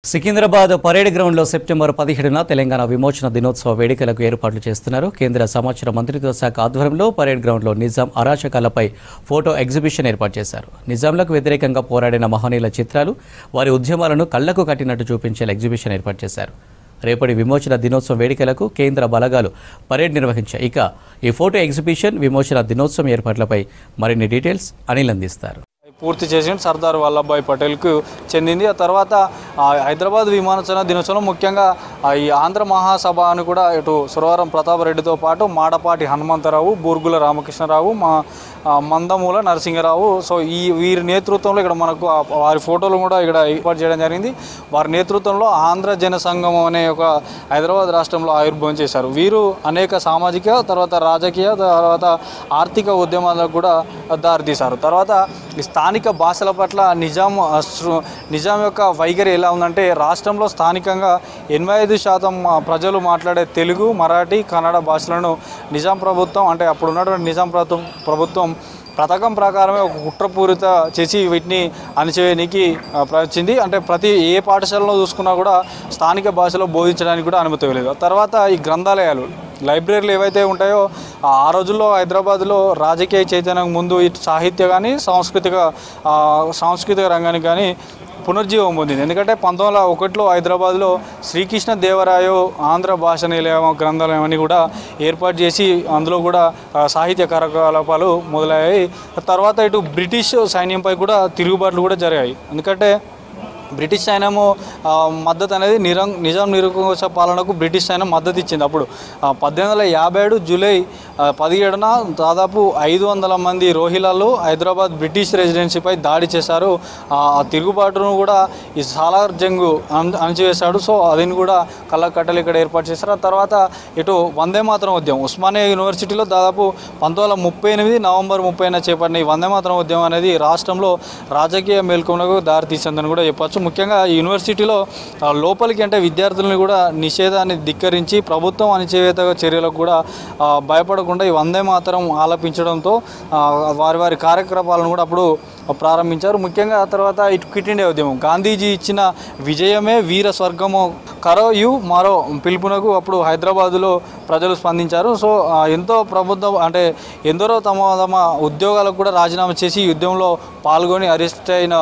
Secunderabad parade గ్రౌండ్లో September 17న Telangana విమోచన దినోత్సవ వేడుకలకు ఏర్పాట్లు చేస్తున్నారు. కేంద్ర సమాచార మంత్రిత్వ శాఖ ఆధ్వర్యంలో పరేడ్ గ్రౌండ్లో నిజాం అరాచకాలపై ఫోటో ఎగ్జిబిషన్ ఏర్పాటు చేశారు. నిజాంలకు వ్యతిరేకంగా పోరాడిన మహనీయుల చిత్రాలు, వారి ఉద్యమాలను కళ్లకు కట్టినట్టు చూపించే ఎగ్జిబిషన్ ఏర్పాటు చేశారు. రేపటి విమోచన దినోత్సవం వేడుకలకు కేంద్ర బలగాలు పరేడ్ నిర్వహించాయి. ఇక ఈ ఫోటో ఎగ్జిబిషన్ విమోచన దినోత్సవం ఏర్పాట్లపై మరిన్ని డీటెయిల్స్ అనిల్ అందిస్తారు. పూర్తి చేసిన సర్దార్ వల్లభాయ్ పటేల్కు చెందింది. ఆ తర్వాత హైదరాబాద్ విమానాశ్రయ దినోత్సవం ముఖ్యంగా ఈ ఆంధ్ర మహాసభ అని కూడా ఇటు సురవరం ప్రతాప్ రెడ్డితో పాటు మాడపాటి హనుమంతరావు, బూర్గుల రామకృష్ణరావు, మందమూల నరసింహరావు, సో వీరి నేతృత్వంలో ఇక్కడ మనకు వారి ఫోటోలు కూడా ఇక్కడ ఏర్పాటు చేయడం జరిగింది. వారి నేతృత్వంలో ఆంధ్ర జన సంగమం అనే ఒక హైదరాబాద్ రాష్ట్రంలో ఆవిర్భావం చేశారు. వీరు అనేక సామాజిక, తర్వాత రాజకీయ, తర్వాత ఆర్థిక ఉద్యమాలకు కూడా దారితీశారు. తర్వాత స్థానిక భాషల పట్ల నిజాం యొక్క వైఖరి ఎలా ఉందంటే, రాష్ట్రంలో స్థానికంగా 85% ప్రజలు మాట్లాడే తెలుగు, మరాఠీ, కన్నడ భాషలను నిజాం ప్రభుత్వం, అంటే అప్పుడు ఉన్నటువంటి నిజాం ప్రభుత్వం పథకం ప్రకారమే ఒక కుట్రపూరిత చేసి వీటిని అణచివేయడానికి ప్రయత్నించింది. అంటే ప్రతి ఏ పాఠశాలలో చూసుకున్నా కూడా స్థానిక భాషలో బోధించడానికి కూడా అనుమతి ఇవ్వలేదు. తర్వాత ఈ గ్రంథాలయాలు, లైబ్రరీలు ఏవైతే ఉంటాయో ఆ రోజుల్లో హైదరాబాద్లో రాజకీయ చైతన్యం ముందు ఇటు సాహిత్య కానీ సాంస్కృతిక రంగానికి కానీ పునర్జీవం పొందింది. ఎందుకంటే 1901లో హైదరాబాద్లో శ్రీకృష్ణ దేవరాయ ఆంధ్ర భాష నిలయం గ్రంథాలయం అని కూడా ఏర్పాటు చేసి అందులో కూడా సాహిత్య కార్యకలాపాలు మొదలయ్యాయి. తర్వాత ఇటు బ్రిటిష్ సైన్యంపై కూడా తిరుగుబాట్లు కూడా జరిగాయి. ఎందుకంటే బ్రిటిష్ సైన్యము మద్దతు అనేది నిజాం నిరంకుశ పాలనకు బ్రిటిష్ సైన్యం మద్దతు ఇచ్చింది. అప్పుడు 1857 జూలై 17న దాదాపు 500 మంది రోహిలాలు హైదరాబాద్ బ్రిటిష్ రెసిడెన్సీపై దాడి చేశారు. ఆ తిరుగుబాటును కూడా ఈ సాలార్ జంగు అణచివేశాడు. సో అదిని కూడా కళ్ళకట్టలు ఇక్కడ ఏర్పాటు చేశారు. ఆ తర్వాత ఇటు వందే మాతరం ఉద్యమం ఉస్మానియా యూనివర్సిటీలో దాదాపు 1938 నవంబర్ 30న చేపట్టిన ఈ వందే మాతరం ఉద్యమం అనేది రాష్ట్రంలో రాజకీయ మేల్కొనకు దారితీసిందని కూడా చెప్పచ్చు. ముఖ్యంగా ఈ యూనివర్సిటీలో లోపలికి అంటే విద్యార్థులను కూడా నిషేధాన్ని ధిక్కరించి ప్రభుత్వం అణచివేత చర్యలకు కూడా భయపడకుండా ఈ వందే మాతరం ఆలపించడంతో వారి కార్యకలాపాలను కూడా అప్పుడు ప్రారంభించారు. ముఖ్యంగా తర్వాత ఇటు క్విట్ ఇండియా ఉద్యమం, గాంధీజీ ఇచ్చిన విజయమే వీర స్వర్గము కరో యు మరో పిలుపునకు అప్పుడు హైదరాబాదులో ప్రజలు స్పందించారు. సో ఎంతో ప్రభుత్వం అంటే ఎందరో తమ ఉద్యోగాలకు కూడా రాజీనామా చేసి యుద్ధంలో పాల్గొని అరెస్ట్ అయిన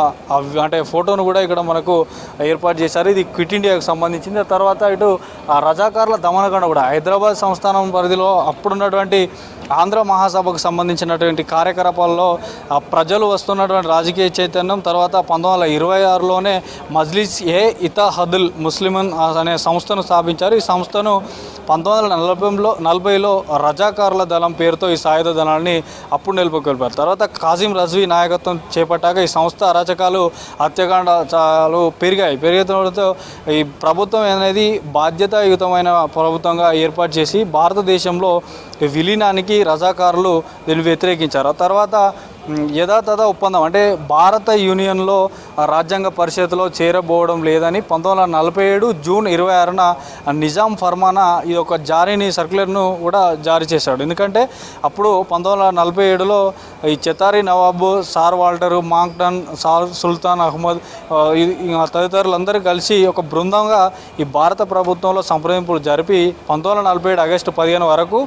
అంటే ఫోటోను కూడా ఇక్కడ మనకు ఏర్పాటు చేశారు. ఇది క్విట్ ఇండియాకు సంబంధించింది. తర్వాత ఇటు రజాకార్ల దమనకాండ కూడా హైదరాబాద్ సంస్థానం పరిధిలో అప్పుడున్నటువంటి ఆంధ్ర మహాసభకు సంబంధించినటువంటి కార్యకలాపాల్లో ప్రజలు వస్తున్నటువంటి రాజకీయ చైతన్యం, తర్వాత 1926లోనే మజ్లిస్ ఏ ఇతహదుల్ ముస్లిమన్ అనే సంస్థను స్థాపించారు. ఈ సంస్థను 1940లో రజాకారుల దళం పేరుతో ఈ సాయుధ దళాన్ని అప్పుడు నెలకొల్పారు. తర్వాత కాసిం రజ్వీ నాయకత్వం చేపట్టాక ఈ సంస్థ అరాచకాలు, హత్యాకాండాలు పెరిగడంతో ఈ ప్రభుత్వం అనేది బాధ్యతాయుతమైన ప్రభుత్వంగా ఏర్పాటు చేసి భారతదేశంలో విలీనానికి రజాకారులు దీన్ని వ్యతిరేకించారు. తర్వాత యథాతథ ఒప్పందం అంటే భారత యూనియన్లో రాజ్యాంగ పరిషత్లో చేరబోవడం లేదని 1947 జూన్ 26న నిజాం ఫర్మానా ఈ యొక్క సర్క్యులర్ను కూడా జారీ చేశాడు. ఎందుకంటే అప్పుడు 1947లో ఈ చెతారి నవాబు, సార్ వాల్టర్, మాంక్టన్, సుల్తాన్ అహ్మద్ తదితరులందరూ కలిసి ఒక బృందంగా ఈ భారత ప్రభుత్వంలో సంప్రదింపులు జరిపి 1947 ఆగస్టు 15 వరకు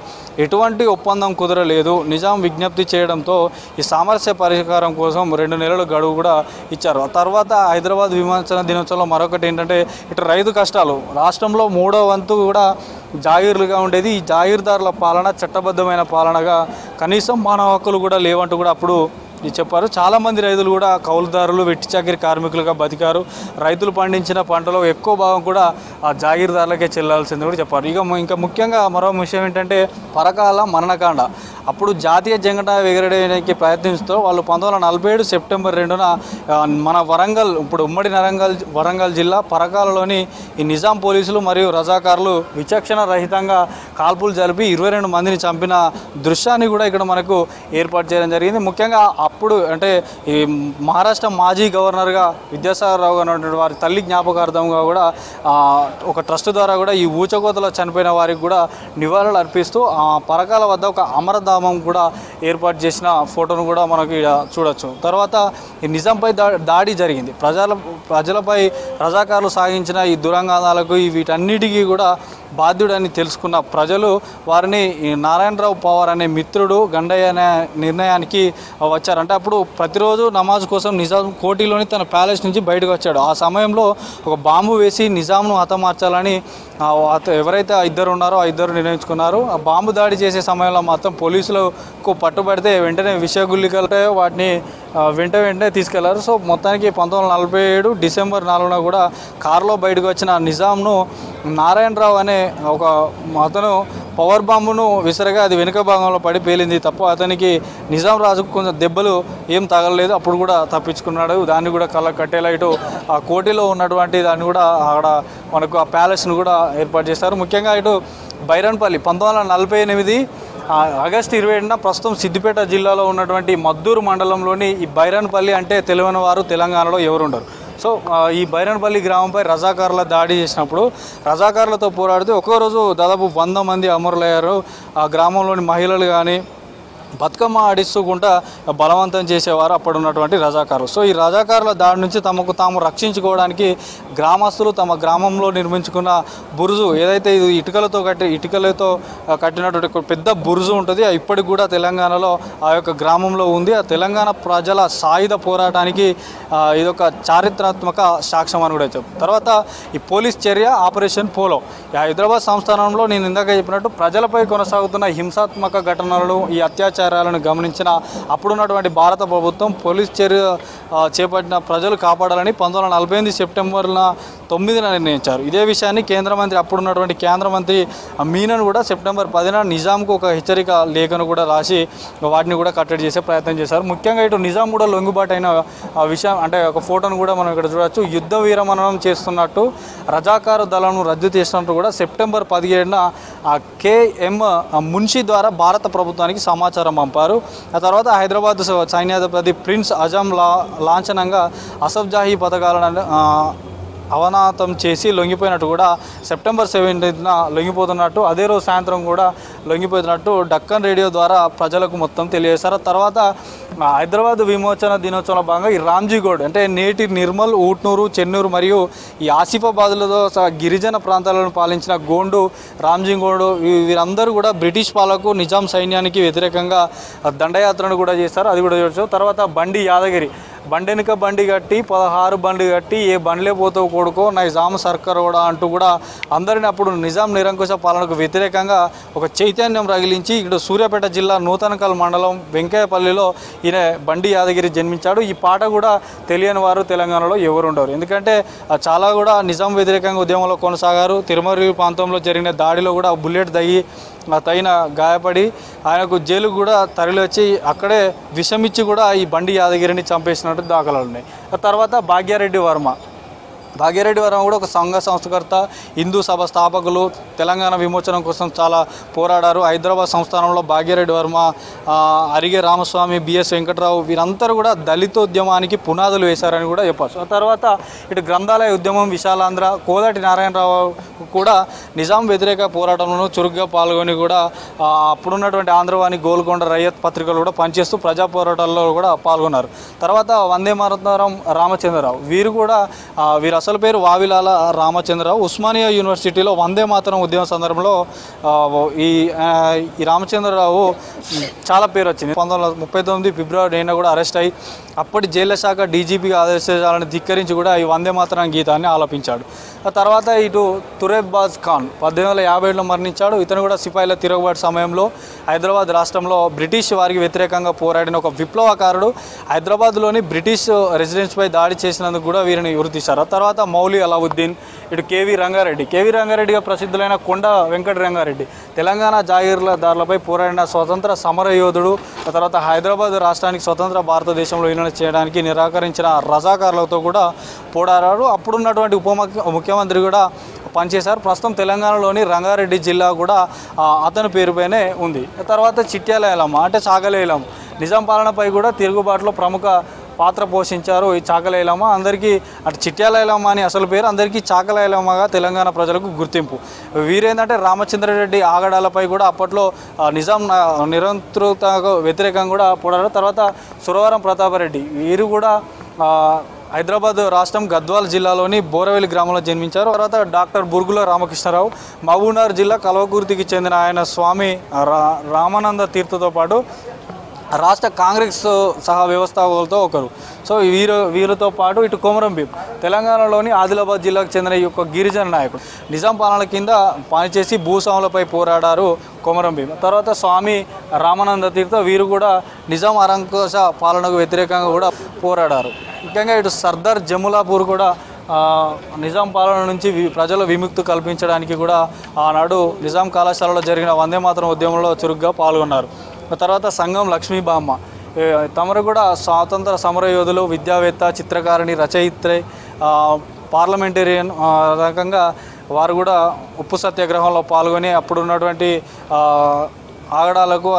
ఎటువంటి ఒప్పందం కుదరలేదు. నిజాం విజ్ఞప్తి చేయడంతో ఈ సామరస్య పరిష్కారం కోసం 2 నెలల గడువు కూడా ఇచ్చారు. తర్వాత హైదరాబాద్ విమోచన దినోత్సవంలో మరొకటి ఏంటంటే ఇటు రైతు కష్టాలు, రాష్ట్రంలో 3వ వంతు కూడా జాగీర్లుగా ఉండేది. ఈ జాగీర్దారుల పాలన చట్టబద్ధమైన పాలనగా, కనీసం మానవ హక్కులు కూడా లేవంటూ కూడా అప్పుడు చెప్పారు. చాలామంది రైతులు కూడా కౌలుదారులు, వెట్టి చాకిరి కార్మికులుగా బతికారు. రైతులు పండించిన పంటలో ఎక్కువ భాగం కూడా ఆ జాగీర్దారులకే చెల్లాల్సింది కూడా చెప్పారు. ఇంకా ముఖ్యంగా మరో విషయం ఏంటంటే పరకాల మరణకాండ. అప్పుడు జాతీయ జెండా ఎగరడానికి ప్రయత్నిస్తూ వాళ్ళు 1947 సెప్టెంబర్ 2న మన వరంగల్, ఇప్పుడు ఉమ్మడి వరంగల్ జిల్లా పరకాలలోని ఈ నిజాం పోలీసులు మరియు రజాకారులు విచక్షణ రహితంగా కాల్పులు జరిపి 22 మందిని చంపిన దృశ్యాన్ని కూడా ఇక్కడ మనకు ఏర్పాటు చేయడం జరిగింది. ముఖ్యంగా ఆ అప్పుడు అంటే ఈ మహారాష్ట్ర మాజీ గవర్నర్గా విద్యాసాగర్ రావు గారు వారి తల్లి జ్ఞాపకార్థంగా కూడా ఒక ట్రస్ట్ ద్వారా కూడా ఈ ఊచకోతలో చనిపోయిన వారికి కూడా నివాళులు అర్పిస్తూ పరకాల వద్ద ఒక అమరధామం కూడా ఏర్పాటు చేసిన ఫోటోను కూడా మనకి చూడొచ్చు. తర్వాత ఈ నిజాంపై దాడి జరిగింది. ప్రజలపై రజాకారులు సాగించిన ఈ దురంగానాలకు వీటన్నిటికీ కూడా బాధ్యుడని తెలుసుకున్న ప్రజలు వారిని నారాయణరావు పవార్ అనే మిత్రుడు గండయ్య అనే నిర్ణయానికి వచ్చారు. అంటే అప్పుడు ప్రతిరోజు నమాజ్ కోసం నిజాం కోటిలోని తన ప్యాలెస్ నుంచి బయటకు వచ్చాడు. ఆ సమయంలో ఒక బాంబు వేసి నిజాంను హతమార్చాలని ఎవరైతే ఇద్దరు ఉన్నారో ఆ ఇద్దరు నిర్ణయించుకున్నారు. ఆ బాంబు దాడి చేసే సమయంలో మాత్రం పోలీసులకు పట్టుబడితే వెంటనే విషగుల్లికలతో వాటిని వెంటనే తీసుకెళ్లారు. సో మొత్తానికి 1947 డిసెంబర్ 4న కూడా కారులో బయటకు వచ్చిన నిజాంను నారాయణరావు అనే ఒక అతను పవర్ బాంబును విసరగా అది వెనుక భాగంలో పడి పేలింది తప్ప అతనికి నిజాం రాజుకు కొంచెం దెబ్బలు ఏం తగలలేదు. అప్పుడు కూడా తప్పించుకున్నాడు. దాన్ని కూడా కళ్ళ కట్టేలా ఇటు ఆ కోటిలో ఉన్నటువంటి దాన్ని కూడా అక్కడ మనకు ఆ ప్యాలెస్ను కూడా ఏర్పాటు చేశారు. ముఖ్యంగా ఇటు బైరన్పల్లి 1948 ఆగస్టు 27న ప్రస్తుతం సిద్దిపేట జిల్లాలో ఉన్నటువంటి మద్దూరు మండలంలోని ఈ బైరన్పల్లి అంటే తెలియని వారు తెలంగాణలో ఎవరు ఉండరు. సో ఈ బైరన్పల్లి గ్రామంపై రజాకారుల దాడి చేసినప్పుడు రజాకారులతో పోరాడితే ఒక్కో రోజు దాదాపు 100 మంది అమరులయ్యారు. ఆ గ్రామంలోని మహిళలు కానీ బతుకమ్మ ఆడిస్తూకుంటా బలవంతం చేసేవారు అప్పుడు ఉన్నటువంటి రజాకారులు. సో ఈ రజాకారుల దాడి నుంచి తమకు తాము రక్షించుకోవడానికి గ్రామస్తులు తమ గ్రామంలో నిర్మించుకున్న బురుజు ఏదైతే ఇది ఇటుకలతో కట్టినటువంటి పెద్ద బురుజు ఉంటుంది, ఇప్పటికి కూడా తెలంగాణలో ఆ యొక్క గ్రామంలో ఉంది. ఆ తెలంగాణ ప్రజల సాయుధ పోరాటానికి ఇదొక చారిత్రాత్మక సాక్ష్యం అని కూడా చెప్పారు. తర్వాత ఈ పోలీస్ చర్య ఆపరేషన్ పోలో హైదరాబాద్ సంస్థానంలో నేను ఇందాక చెప్పినట్టు ప్రజలపై కొనసాగుతున్న హింసాత్మక ఘటనలను ఈ అత్యాచారాలను గమనించిన అప్పుడున్నటువంటి భారత ప్రభుత్వం పోలీస్ చర్య చేపట్టిన ప్రజలు కాపాడాలని 1948 సెప్టెంబర్ 9న నిర్ణయించారు. ఇదే విషయాన్ని అప్పుడున్నటువంటి కేంద్ర మంత్రి మీనన్ కూడా సెప్టెంబర్ 10న నిజాంకు ఒక హెచ్చరిక లేఖను కూడా రాసి వాటిని కూడా కట్టడి చేసే ప్రయత్నం చేశారు. ముఖ్యంగా ఇటు నిజాం కూడా లొంగుబాటు అయిన విషయం అంటే ఒక ఫోటోను కూడా మనం ఇక్కడ చూడవచ్చు. యుద్ధ విరమణం చేస్తున్నట్టు రజాకారు దళాలను రద్దు చేసినట్టు కూడా సెప్టెంబర్ 17న KM మున్షి ద్వారా భారత ప్రభుత్వానికి సమాచారం పంపారు. ఆ తర్వాత హైదరాబాద్ సైన్యాధిపతి ప్రిన్స్ అజం లాంఛనంగా అసఫ్ జాహీ పథకాలను అవనాతం చేసి లొంగిపోయినట్టు కూడా సెప్టెంబర్ 17న లొంగిపోతున్నట్టు అదే రోజు సాయంత్రం కూడా లొంగిపోతున్నట్టు డక్కన్ రేడియో ద్వారా ప్రజలకు మొత్తం తెలియజేశారు. తర్వాత హైదరాబాద్ విమోచన దినోత్సవంలో భాగంగా ఈ రామ్జీగౌడ్ అంటే నేటి నిర్మల్, ఊట్నూరు, చెన్నూరు మరియు ఈ ఆసిఫాబాద్లతో గిరిజన ప్రాంతాలను పాలించిన గోండు, రామ్జీగౌడ్ వీరందరూ కూడా బ్రిటిష్ పాలకు నిజాం సైన్యానికి వ్యతిరేకంగా దండయాత్రను కూడా చేస్తారు. అది కూడా చూడవచ్చు. తర్వాత బండి యాదగిరి బండెనుక బండి కట్టి 16 బండి కట్టి ఏ బండ్లే పోతావు కొడుకో నిజాం సర్కార్ కూడా అంటూ కూడా అందరిని అప్పుడు నిజాం నిరంకుశ పాలనకు వ్యతిరేకంగా ఒక చైతన్యం రగిలించి ఇక్కడ సూర్యాపేట జిల్లా నూతనకల్ మండలం వెంకయ్యపల్లిలో ఈయన బండి యాదగిరి జన్మించాడు. ఈ పాట కూడా తెలియని వారు తెలంగాణలో ఎవరు ఉండరు. ఎందుకంటే చాలా కూడా నిజాం వ్యతిరేకంగా ఉద్యమంలో కొనసాగారు. తిరుమల ప్రాంతంలో జరిగిన దాడిలో కూడా బుల్లెట్ తగిన గాయపడి ఆయనకు జైలుకు కూడా తరలి వచ్చి అక్కడే విషమిచ్చి కూడా ఈ బండి యాదగిరిని చంపేసినట్టు దాఖలాలు ఉన్నాయి. ఆ తర్వాత భాగ్యారెడ్డి వర్మ కూడా ఒక సంఘ సంస్కర్త, హిందూ సభ స్థాపకులు, తెలంగాణ విమోచనం కోసం చాలా పోరాడారు. హైదరాబాద్ సంస్థానంలో భాగ్యారెడ్డి వర్మ, అరిగే రామస్వామి, బిఎస్ వెంకటరావు వీరందరూ కూడా దళితోద్యమానికి పునాదులు వేశారని కూడా చెప్పచ్చు. ఆ తర్వాత ఇటు గ్రంథాలయ ఉద్యమం, విశాలాంధ్ర, కోదాటి నారాయణరావు కూడా నిజాం వ్యతిరేక పోరాటంలో చురుగ్గా పాల్గొని కూడా అప్పుడున్నటువంటి ఆంధ్రవాణి, గోల్కొండ, రయ్యత్ పత్రికలు కూడా పనిచేస్తూ ప్రజా పోరాటాల్లో కూడా పాల్గొన్నారు. తర్వాత వందే మాతరం రామచంద్రరావు వీరు అసలు పేరు వావిలాల రామచంద్రరావు. ఉస్మానియా యూనివర్సిటీలో వందే మాతరం ఉద్యమ సందర్భంలో ఈ రామచంద్రరావు చాలా పేరు వచ్చింది. 1939 ఫిబ్రవరి 9న కూడా అరెస్ట్ అయ్యి అప్పటి జైళ్ల శాఖ డీజీపీగా ఆదేశాలను ధిక్కరించి కూడా ఈ వందే మాతరం గీతాన్ని ఆలపించాడు. ఆ తర్వాత ఇటు తురేబాజ్ ఖాన్ 1857లో మరణించాడు. ఇతను కూడా సిపాయిల తిరుగుబాటు సమయంలో హైదరాబాద్ రాష్ట్రంలో బ్రిటిష్ వారికి వ్యతిరేకంగా పోరాడిన ఒక విప్లవకారుడు. హైదరాబాద్లోని బ్రిటిష్ రెసిడెన్స్పై దాడి చేసినందుకు కూడా వీరిని గుర్తిస్తారు. తర్వాత మౌలి అలావుద్దీన్, ఇటు కేవీ రంగారెడ్డిగా ప్రసిద్ధులైన కొండ వెంకట రంగారెడ్డి తెలంగాణ జాగీర్దారులపై పోరాడిన స్వతంత్ర సమరయోధుడు. ఆ తర్వాత హైదరాబాద్ రాష్ట్రానికి స్వతంత్ర భారతదేశంలో విలీనం చేయడానికి నిరాకరించిన రజాకారులతో కూడా పోరాడారు. అప్పుడున్నటువంటి ముఖ్యమంత్రి కూడా పనిచేశారు. ప్రస్తుతం తెలంగాణలోని రంగారెడ్డి జిల్లా కూడా అతని పేరుపైనే ఉంది. తర్వాత చిట్యాల ఐలమ్మ అంటే సాగలేలం నిజాం పాలనపై కూడా తిరుగుబాటులో ప్రముఖ పాత్ర పోషించారు ఈ చాకలైలమ్మ. అందరికీ అటు చిట్యాలైలమ్మ అని అసలు పేరు, అందరికీ చాకలైలమ్మగా తెలంగాణ ప్రజలకు గుర్తింపు. వీరేంటంటే రామచంద్రారెడ్డి ఆగడాలపై కూడా అప్పట్లో నిజాం నిరంతరతకు వ్యతిరేకంగా కూడా పోరాడారు. తర్వాత సురవరం ప్రతాపరెడ్డి వీరు కూడా హైదరాబాద్ రాష్ట్రం గద్వాల్ జిల్లాలోని బోరవెల్లి గ్రామంలో జన్మించారు. తర్వాత డాక్టర్ బుర్గుల రామకృష్ణరావు మహబూబ్నగర్ జిల్లా కల్వకుర్తికి చెందిన ఆయన స్వామి రామానంద తీర్థతో పాటు రాష్ట్ర కాంగ్రెస్ సహా వ్యవస్థాపకులతో ఒకరు. సో వీరితో పాటు ఇటు కొమరం భీం తెలంగాణలోని ఆదిలాబాద్ జిల్లాకు చెందిన ఈ యొక్క గిరిజన నాయకుడు. నిజాం పాలన కింద పనిచేసి భూస్వాములపై పోరాడారు కొమరం భీం. తర్వాత స్వామి రామానంద తీర్థ వీరు కూడా నిజాం అరంకుశ పాలనకు వ్యతిరేకంగా కూడా పోరాడారు. ముఖ్యంగా ఇటు సర్దార్ జములాపూర్ కూడా నిజాం పాలన నుంచి ప్రజల విముక్తి కల్పించడానికి కూడా ఆనాడు నిజాం కళాశాలలో జరిగిన వందే మాతరం ఉద్యమంలో చురుగ్గా పాల్గొన్నారు. తర్వాత సంఘం లక్ష్మీబామ్మ తమరు కూడా స్వాతంత్ర సమరయోధులు, విద్యావేత్త, చిత్రకారిణి, రచయిత్రి, పార్లమెంటేరియన్ రకంగా వారు కూడా ఉప్పు సత్యాగ్రహంలో పాల్గొని అప్పుడు ఉన్నటువంటి ఆగడాలకు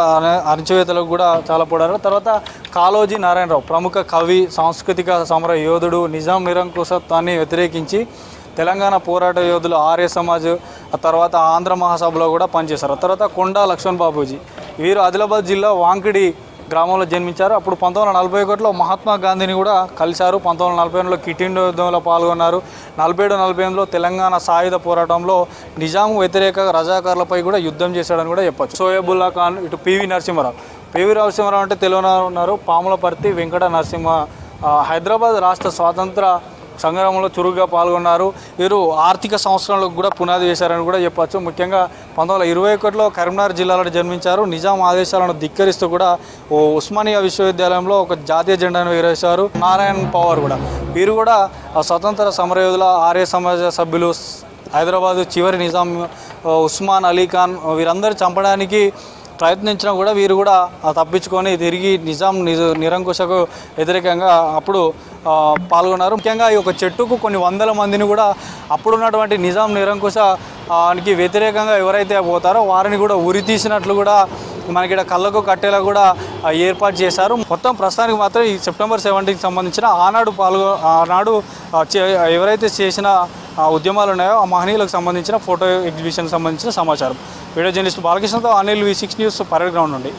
అణచివేతలకు కూడా చాలా పోరాడారు. తర్వాత కాళోజీ నారాయణరావు ప్రముఖ కవి, సాంస్కృతిక సమర యోధుడు, నిజాం నిరంకుశత్వాన్ని వ్యతిరేకించి తెలంగాణ పోరాట యోధులు, ఆర్య సమాజ్, తర్వాత ఆంధ్ర మహాసభలో కూడా పనిచేశారు. తర్వాత కొండా లక్ష్మణ్ బాబూజీ వీరు ఆదిలాబాద్ జిల్లా వాంకిడి గ్రామంలో జన్మించారు. అప్పుడు 1941లో మహాత్మా గాంధీని కూడా కలిశారు. 1948లో కిట్ ఇండియా ఉద్యమంలో పాల్గొన్నారు. 47-48లో తెలంగాణ సాయుధ పోరాటంలో నిజాం వ్యతిరేక రజాకారులపై కూడా యుద్ధం చేశాడని కూడా చెప్పచ్చు. సోయబుల్లా ఖాన్, ఇటు పివి నరసింహారావు అంటే తెలియని ఉన్నారు. పాములపర్తి వెంకట నరసింహ హైదరాబాద్ రాష్ట్ర స్వాతంత్ర సంగ్రామంలో చురుగ్గా పాల్గొన్నారు. వీరు ఆర్థిక సంస్కరణలకు కూడా పునాది వేశారని కూడా చెప్పచ్చు. ముఖ్యంగా 1921లో కరీంనగర్ జిల్లాలో జన్మించారు. నిజాం ఆదేశాలను ధిక్కరిస్తూ కూడా ఉస్మానియా విశ్వవిద్యాలయంలో ఒక జాతీయ జెండాను ఎగరేశారు. నారాయణ్ పవార్ కూడా వీరు కూడా స్వతంత్ర సమరయోధుల, ఆర్య సమాజ సభ్యులు. హైదరాబాదు చివరి నిజాం ఉస్మాన్ అలీ ఖాన్ వీరందరూ చంపడానికి ప్రయత్నించినా కూడా వీరు కూడా తప్పించుకొని తిరిగి నిజాం నిరంకుశకు వ్యతిరేకంగా అప్పుడు పాల్గొన్నారు. ముఖ్యంగా ఈ ఒక చెట్టుకు కొన్ని వందల మందిని కూడా అప్పుడున్నటువంటి నిజాం నిరంకుశానికి వ్యతిరేకంగా ఎవరైతే పోతారో వారిని కూడా ఉరి తీసినట్లు కూడా మనకి ఇక్కడ కళ్ళకు కట్టేలా కూడా ఏర్పాటు చేశారు. మొత్తం ప్రస్తుతానికి మాత్రం ఈ సెప్టెంబర్ 17కి సంబంధించిన ఆనాడు ఎవరైతే చేసిన ఉద్యమాలు ఉన్నాయో ఆ మహనీయులకు సంబంధించిన ఫోటో ఎగ్జిబిషన్కి సంబంధించిన సమాచారం. వీడియో జర్నలిస్ట్ బాలకృష్ణతో Anil, V6 news, parade ground నుండి.